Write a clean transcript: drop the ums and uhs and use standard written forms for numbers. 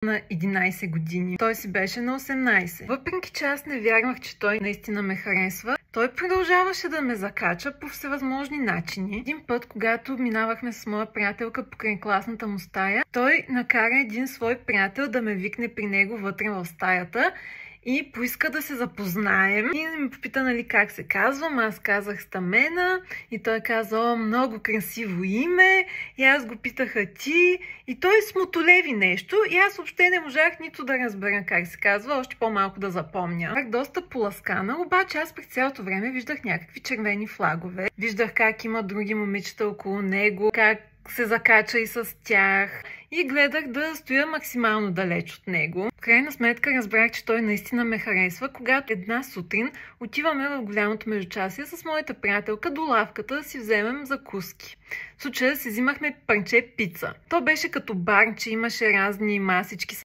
на 11 години. Той си беше на 18. Въпреки че аз не вярвах, че той наистина ме харесва, той продължаваше да ме закача по всевъзможни начини. Един път, когато минавахме с моя приятелка покрай класната му стая, той накара един свой приятел да ме викне при него вътре в стаята и поиска да се запознаем. И ми попита, нали, как се казвам. Аз казах Стамена и той каза: "О, много красиво име." И аз го питаха: "Ти?" И той смотолеви нещо и аз въобще не можах нито да разбера как се казва, още по-малко да запомня. Бях доста поласкана, обаче аз през цялото време виждах някакви червени флагове. Виждах как има други момичета около него, как се закача и с тях и гледах да стоя максимално далеч от него. В крайна сметка разбрах, че той наистина ме харесва, когато една сутрин отиваме в голямото междучасие с моята приятелка до лавката да си вземем закуски. В случая си взимахме парче пица. То беше като барче, имаше разни масички